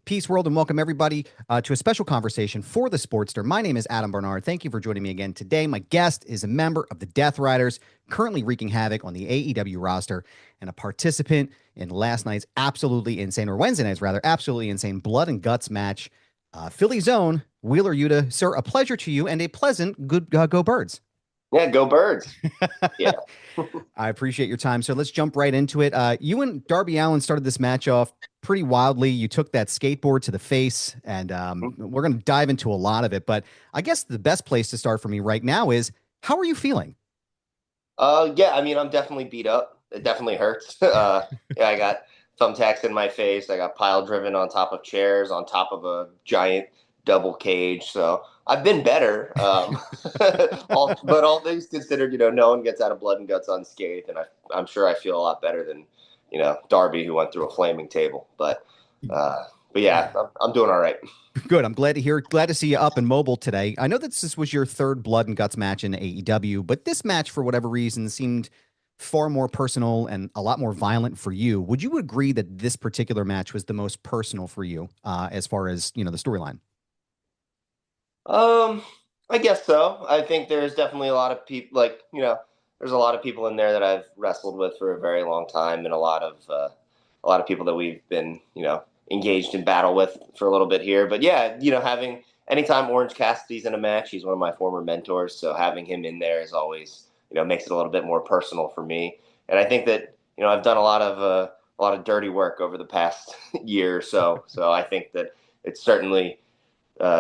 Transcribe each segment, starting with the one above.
Peace, world, and welcome everybody to a special conversation for the Sportster. My name is Adam Barnard. Thank you for joining me again today. My guest is a member of the Death Riders, currently wreaking havoc on the AEW roster, and a participant in last night's absolutely insane, or Wednesday night's rather, absolutely insane Blood and Guts match. Philly's own Wheeler Yuta. Sir, a pleasure to you and a pleasant good go Birds. Yeah, go Birds. Yeah. I appreciate your time. So let's jump right into it. You and Darby Allin started this match off pretty wildly. You took that skateboard to the face, and we're going to dive into a lot of it. But I guess the best place to start for me right now is, how are you feeling? Yeah, I mean, I'm definitely beat up. It definitely hurts. Yeah, I got thumbtacks in my face. I got pile driven on top of chairs, on top of a giant double cage. So I've been better. But all things considered, no one gets out of Blood and Guts unscathed, and I'm sure I feel a lot better than Darby, who went through a flaming table. But yeah, I'm doing all right. Good. I'm glad to hear. Glad to see you up and mobile today. I know that this was your third Blood and Guts match in AEW, but this match, for whatever reason, seemed far more personal and a lot more violent for you. Would you agree that this particular match was the most personal for you, as far as the storyline? I guess so. I think there's definitely a lot of people, there's a lot of people in there that I've wrestled with for a very long time, and a lot of people that we've been, engaged in battle with for a little bit here. But yeah, having anytime Orange Cassidy's in a match, he's one of my former mentors, so having him in there is always, makes it a little bit more personal for me. And I think that I've done a lot of dirty work over the past year or so. So I think that it's certainly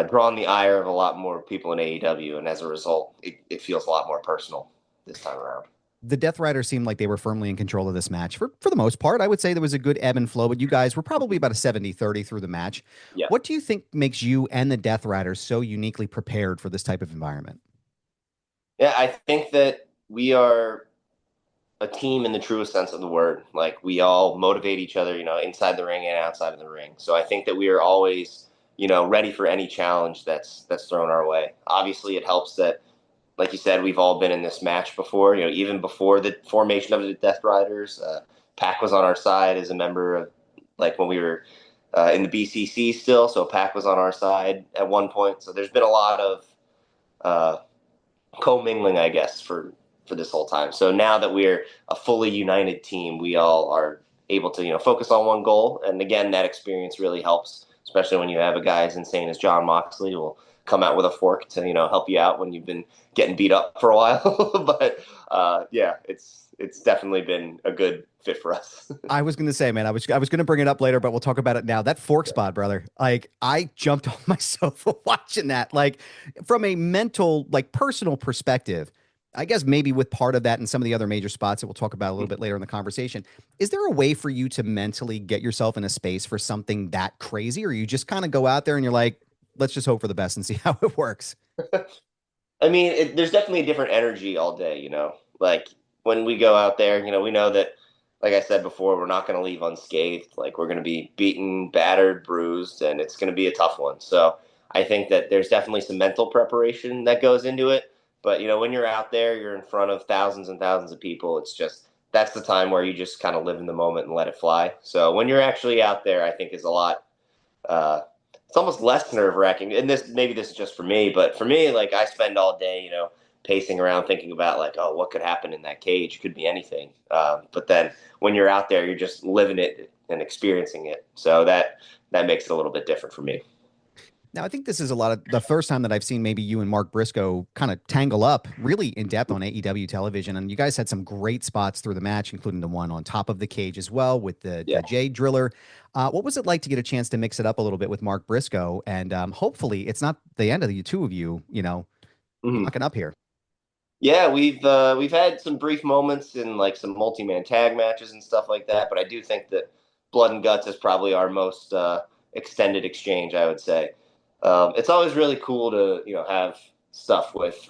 drawn the ire of a lot more people in AEW, and as a result, it feels a lot more personal this time around. The Death Riders seemed like they were firmly in control of this match for the most part. I would say there was a good ebb and flow, but you guys were probably about a 70-30 through the match. Yeah. What do you think makes you and the Death Riders so uniquely prepared for this type of environment? Yeah, I think that we are a team in the truest sense of the word. Like, we all motivate each other, inside the ring and outside of the ring. So I think that we are always, ready for any challenge that's thrown our way. Obviously, it helps that, like you said, we've all been in this match before. Even before the formation of the Death Riders, Pac was on our side as a member of, like, when we were in the BCC still. So Pac was on our side at one point. So there's been a lot of uh, commingling, I guess, for this whole time. So now that we're a fully united team, we all are able to focus on one goal. And again, that experience really helps, especially when you have a guy as insane as John Moxley, who will come out with a fork to help you out when you've been getting beat up for a while. But yeah, it's definitely been a good fit for us. I was going to say, man, I was going to bring it up later, but we'll talk about it now. That fork spot, brother. Like, I jumped on my sofa watching that. Like, from a mental, like, personal perspective, I guess maybe with part of that and some of the other major spots that we'll talk about a little bit later in the conversation, is there a way for you to mentally get yourself in a space for something that crazy, or you just kind of go out there and you're like, let's just hope for the best and see how it works? I mean, there's definitely a different energy all day, like when we go out there, we know that, like I said before, we're not going to leave unscathed. Like, we're going to be beaten, battered, bruised, and it's going to be a tough one. So I think that there's definitely some mental preparation that goes into it. But, when you're out there, you're in front of thousands and thousands of people. It's just, that's the time where you just kind of live in the moment and let it fly. So when you're actually out there, I think is a lot, it's almost less nerve wracking. And maybe this is just for me, but for me, like, I spend all day, pacing around thinking about, like, oh, what could happen in that cage? It could be anything. But then when you're out there, you're just living it and experiencing it. So that makes it a little bit different for me. Now, I think this is a lot of the first time that I've seen maybe you and Mark Briscoe kind of tangle up really in depth on AEW television. And you guys had some great spots through the match, including the one on top of the cage as well with the Jade Driller. What was it like to get a chance to mix it up a little bit with Mark Briscoe? And hopefully it's not the end of the two of you, knocking up here. Yeah, we've had some brief moments in, like, some multi-man tag matches and stuff like that. But I do think that Blood and Guts is probably our most extended exchange, I would say. It's always really cool to have stuff with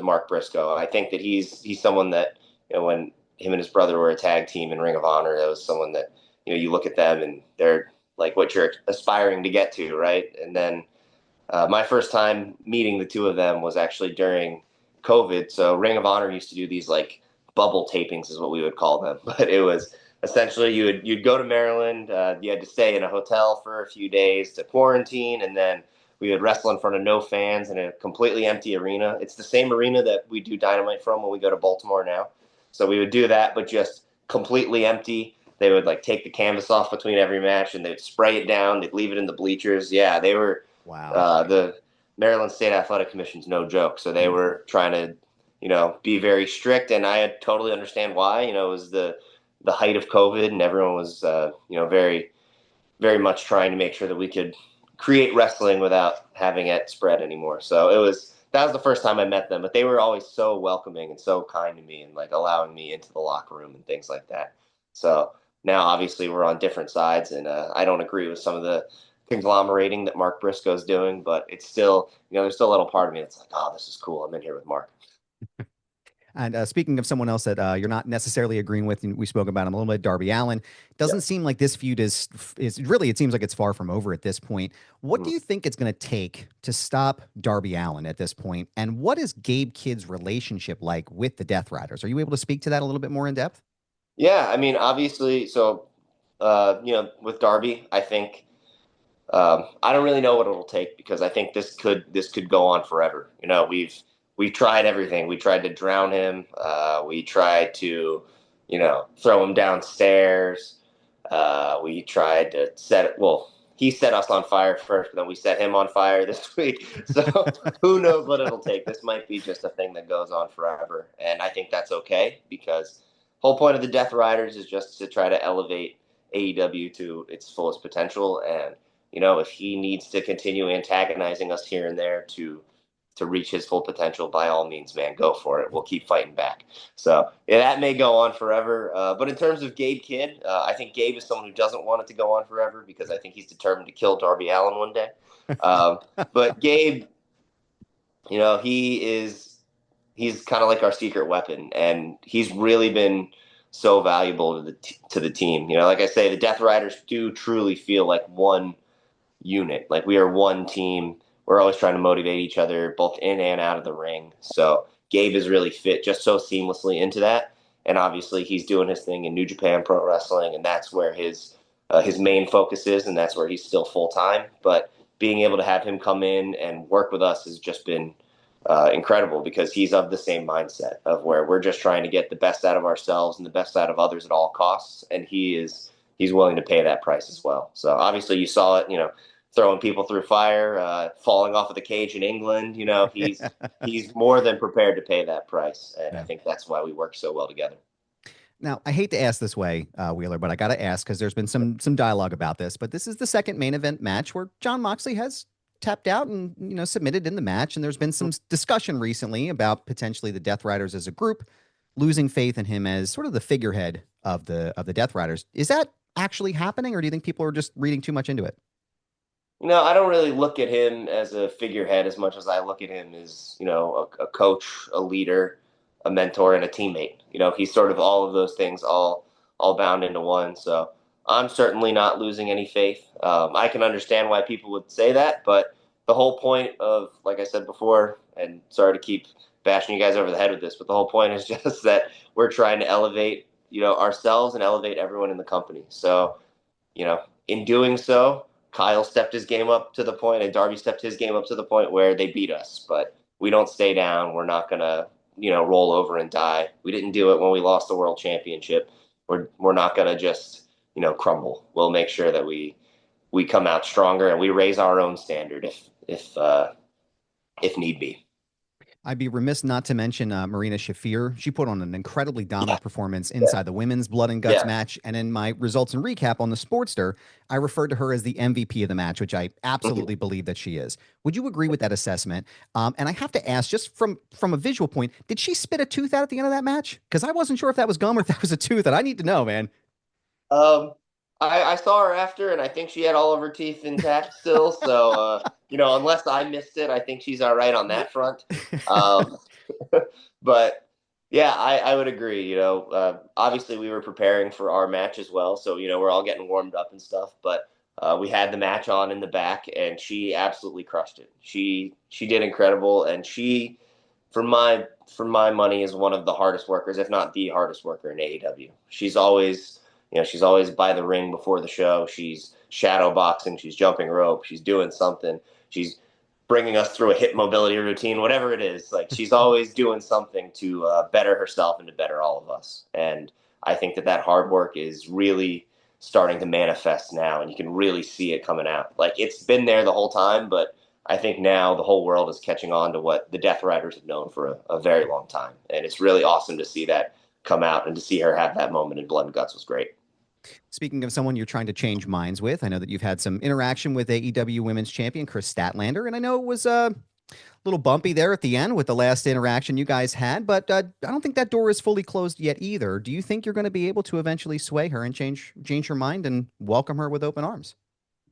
Mark Briscoe. I think that he's someone that when him and his brother were a tag team in Ring of Honor, that was someone that you look at them and they're like what you're aspiring to get to, right? And then my first time meeting the two of them was actually during COVID. So Ring of Honor used to do these, like, bubble tapings, is what we would call them, but it was essentially you'd go to Maryland. You had to stay in a hotel for a few days to quarantine, and then we would wrestle in front of no fans in a completely empty arena. It's the same arena that we do Dynamite from when we go to Baltimore now. So we would do that, but just completely empty. They would like take the canvas off between every match, and they'd spray it down. They'd leave it in the bleachers. Yeah, they were Wow. the Maryland State Athletic Commission's no joke. So they were trying to, be very strict, and I totally understand why. It was the height of COVID, and everyone was, very, very much trying to make sure that we could create wrestling without having it spread anymore. So that was the first time I met them, but they were always so welcoming and so kind to me and like allowing me into the locker room and things like that. So now obviously we're on different sides, and I don't agree with some of the conglomerating that Mark Briscoe's doing, but it's still, there's still a little part of me that's like, oh, this is cool. I'm in here with Mark. And speaking of someone else that you're not necessarily agreeing with, and we spoke about him a little bit, Darby Allin, Yeah. doesn't seem like this feud is really. It seems like it's far from over at this point. What do Mhm. you think it's going to take to stop Darby Allin at this point? And what is Gabe Kidd's relationship like with the Death Riders? Are you able to speak to that a little bit more in depth? Yeah, I mean, obviously, so with Darby, I think I don't really know what it'll take because I think this could go on forever. We've tried everything. We tried to drown him. We tried to, throw him downstairs. We tried to set it. Well, he set us on fire first, but then we set him on fire this week. So who knows what it'll take? This might be just a thing that goes on forever, and I think that's okay because whole point of the Death Riders is just to try to elevate AEW to its fullest potential. And if he needs to continue antagonizing us here and there to reach his full potential, by all means, man, go for it. We'll keep fighting back. So yeah, that may go on forever. But in terms of Gabe Kidd, I think Gabe is someone who doesn't want it to go on forever because I think he's determined to kill Darby Allin one day. Um, but Gabe, he's kind of like our secret weapon, and he's really been so valuable to the team. Like I say, the Death Riders do truly feel like one unit. Like we are one team. We're always trying to motivate each other, both in and out of the ring. So Gabe is really fit just so seamlessly into that. And obviously, he's doing his thing in New Japan Pro Wrestling, and that's where his main focus is, and that's where he's still full time. But being able to have him come in and work with us has just been incredible because he's of the same mindset of where we're just trying to get the best out of ourselves and the best out of others at all costs, and he's willing to pay that price as well. So obviously you saw it, throwing people through fire, falling off of the cage in England. He's more than prepared to pay that price, and I Yeah. think that's why we work so well together. Now, I hate to ask this way, Wheeler, but I got to ask because there's been some dialogue about this. But this is the second main event match where Jon Moxley has tapped out and submitted in the match, and there's been some discussion recently about potentially the Death Riders as a group losing faith in him as sort of the figurehead of the Death Riders. Is that actually happening, or do you think people are just reading too much into it? I don't really look at him as a figurehead as much as I look at him as, a coach, a leader, a mentor, and a teammate. He's sort of all of those things all bound into one. So I'm certainly not losing any faith. I can understand why people would say that, but the whole point of, like I said before, and sorry to keep bashing you guys over the head with this, but the whole point is just that we're trying to elevate, ourselves and elevate everyone in the company. So, in doing so, Kyle stepped his game up to the point, and Darby stepped his game up to the point where they beat us. But we don't stay down. We're not gonna, roll over and die. We didn't do it when we lost the world championship. We're not gonna just, crumble. We'll make sure that we come out stronger and we raise our own standard if need be. I'd be remiss not to mention Marina Shafir. She put on an incredibly Yeah, dominant performance yeah, inside the women's Blood and Guts yeah. match. And in my results and recap on TheSportster, I referred to her as the MVP of the match, which I Mhm. absolutely believe that she is. Would you agree with that assessment? And I have to ask, just from a visual point, did she spit a tooth out at the end of that match? Because I wasn't sure if that was gum or if that was a tooth, and I need to know, man. Um, I saw her after, and I think she had all of her teeth intact still. So, unless I missed it, I think she's all right on that front. Um, but yeah, I would agree. Obviously we were preparing for our match as well, so we're all getting warmed up and stuff. But we had the match on in the back, and she absolutely crushed it. She did incredible, and she, for my money, is one of the hardest workers, if not the hardest worker in AEW. She's always She's always by the ring before the show. She's shadow boxing. She's jumping rope. She's doing something. She's bringing us through a hip mobility routine, whatever it is. Like she's always doing something to better herself and to better all of us. And I think that hard work is really starting to manifest now, and you can really see it coming out. Like it's been there the whole time, but I think now the whole world is catching on to what the Death Riders have known for a very long time, and it's really awesome to see that come out and to see her have that moment in Blood and Guts was great. Speaking of someone you're trying to change minds with, I know that you've had some interaction with AEW Women's Champion Chris Statlander, and I know it was a little bumpy there at the end with the last interaction you guys had, but I don't think that door is fully closed yet either. Do you think you're going to be able to eventually sway her and change her mind and welcome her with open arms?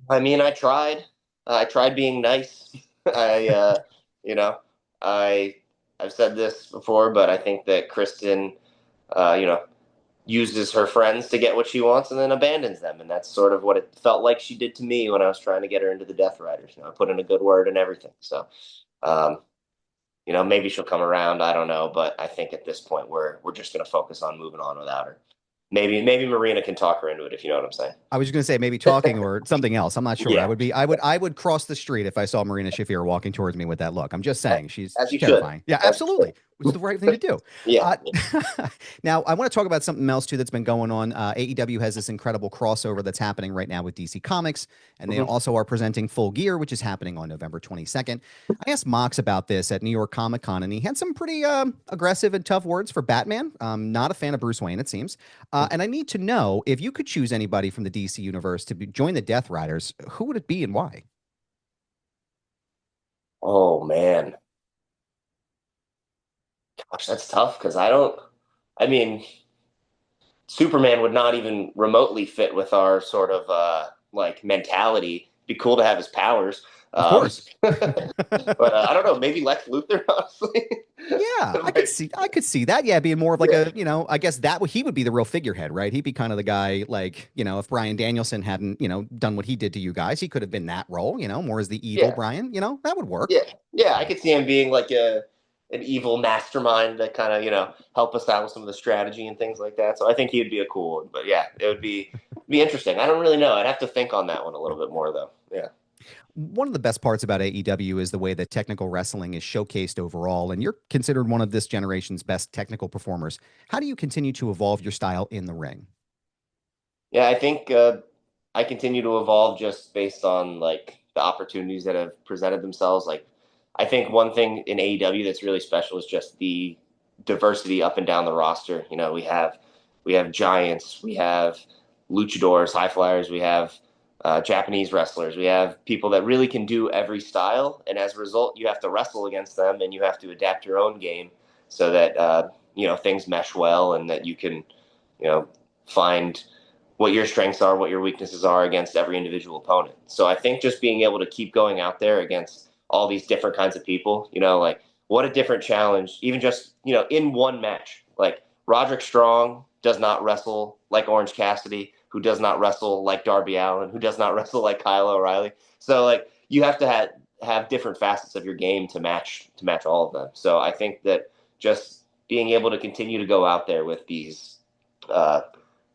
I mean, I tried. I tried being nice. I, you know, I I've said this before, but I think that Kristen, you know, uses her friends to get what she wants and then abandons them, and that's sort of what it felt like she did to me when I was trying to get her into the Death Riders. I put in a good word and everything. So, um, maybe she'll come around. I don't know, but I think at this point we're just going to focus on moving on without her. Maybe Marina can talk her into it if you know what I'm saying. I was just going to say maybe talking or something else. I'm not sure. Yeah, I would cross the street if I saw Marina Shafir walking towards me with that look. I'm just saying as you should. terrifying. Yeah, As you absolutely. Which is the right thing to do. yeah. Uh, now, I want to talk about something else too that's been going on. AEW has this incredible crossover that's happening right now with DC Comics, and they Mhm. also are presenting Full Gear, which is happening on November 22nd. I asked Mox about this at New York Comic Con, and he had some pretty aggressive and tough words for Batman. Not a fan of Bruce Wayne, it seems. And I need to know if you could choose anybody from the DC universe to join the Death Riders, who would it be and why? Oh man, gosh, that's tough because I don't. I mean, Superman would not even remotely fit with our sort of like mentality. Be cool to have his powers. Of course. But I don't know. Maybe Lex Luthor, honestly. Yeah, Like, I could see that. Yeah, being more of like yeah, a, I guess that he would be the real figurehead, right? He'd be kind of the guy like, if Brian Danielson hadn't, done what he did to you guys, he could have been that role, more as the evil yeah, Brian, that would work. yeah, yeah. I could see him being like an evil mastermind that kind of help us out with some of the strategy and things like that. So I think he'd be a cool one. But yeah, it would be interesting. I don't really know. I'd have to think on that one a little bit more though. Yeah. One of the best parts about AEW is the way that technical wrestling is showcased overall, and you're considered one of this generation's best technical performers. How do you continue to evolve your style in the ring? Yeah, I think I continue to evolve just based on like the opportunities that have presented themselves. Like, I think one thing in AEW that's really special is just the diversity up and down the roster. We have giants, we have luchadors, high flyers, we have Japanese wrestlers, we have people that really can do every style, and as a result, you have to wrestle against them, and you have to adapt your own game so that things mesh well, and that you can find what your strengths are, what your weaknesses are against every individual opponent. So I think just being able to keep going out there against all these different kinds of people, like what a different challenge, even just, in one match. Like Roderick Strong does not wrestle like Orange Cassidy, who does not wrestle like Darby Allin, who does not wrestle like Kyle O'Reilly. So like you have to have different facets of your game to match all of them. So I think that just being able to continue to go out there with these uh,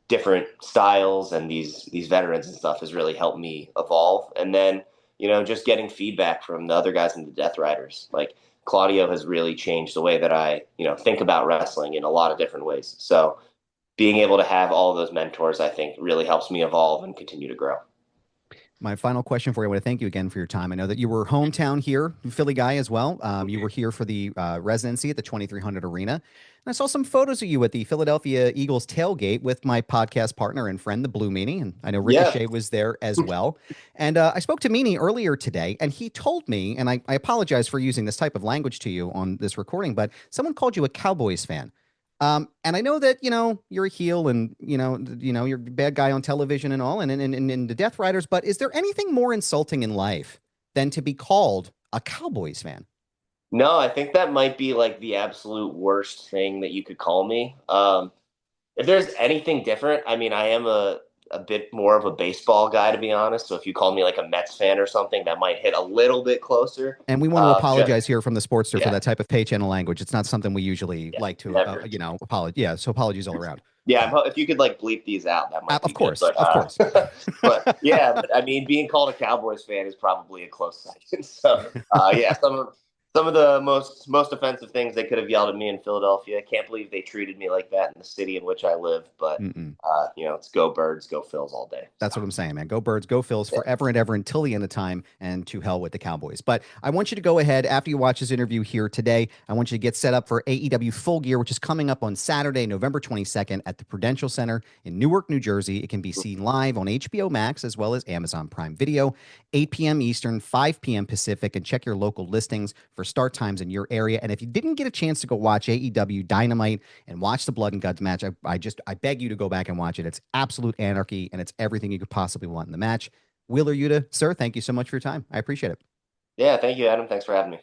different styles and these veterans and stuff has really helped me evolve. And then, just getting feedback from the other guys in the Death Riders. Like Claudio has really changed the way that I, think about wrestling in a lot of different ways. So being able to have all those mentors, I think really helps me evolve and continue to grow. My final question for you. I want to thank you again for your time. I know that you were hometown here, Philly guy as well. You were here for the residency at the 2300 Arena. And I saw some photos of you at the Philadelphia Eagles tailgate with my podcast partner and friend, the Blue Meanie. And I know Yeah. Ricochet was there as well. And I spoke to Meanie earlier today, and he told me, and I apologize for using this type of language to you on this recording, but someone called you a Cowboys fan. And I know that, you're a heel and, you're a bad guy on television and all and in the Death Riders, but is there anything more insulting in life than to be called a Cowboys fan? No, I think that might be like the absolute worst thing that you could call me. If there's anything different, I mean, I am a bit more of a baseball guy, to be honest. So if you call me like a Mets fan or something, that might hit a little bit closer. And we want to Just apologize here from the Sportster for yeah, that type of pay channel language. It's not something we usually yeah, like to, never. apologize. Yeah. So apologies all around. Yeah, if you could like bleep these out, that might Of be good. course. Of course. But yeah, but I mean, being called a Cowboys fan is probably a close second. So yeah, some of the most offensive things they could have yelled at me in Philadelphia. I can't believe they treated me like that in the city in which I live. But Mm-mm. it's go Birds, go Phils all day. That's So, what I'm saying, man. Go Birds, go Phils yeah. forever and ever until the end of time, and to hell with the Cowboys. But I want you to go ahead after you watch this interview here today. I want you to get set up for AEW Full Gear, which is coming up on Saturday, November 22nd at the Prudential Center in Newark, New Jersey. It can be seen live on HBO Max as well as Amazon Prime Video, 8 p.m. Eastern, 5 p.m. Pacific, and check your local listings for start times in your area. And if you didn't get a chance to go watch AEW Dynamite and watch the Blood and Guts match, I beg you to go back and watch it. It's absolute anarchy, and it's everything you could possibly want in the match. Wheeler Yuta, sir, thank you so much for your time. I appreciate it. Yeah, thank you, Adam. Thanks for having me.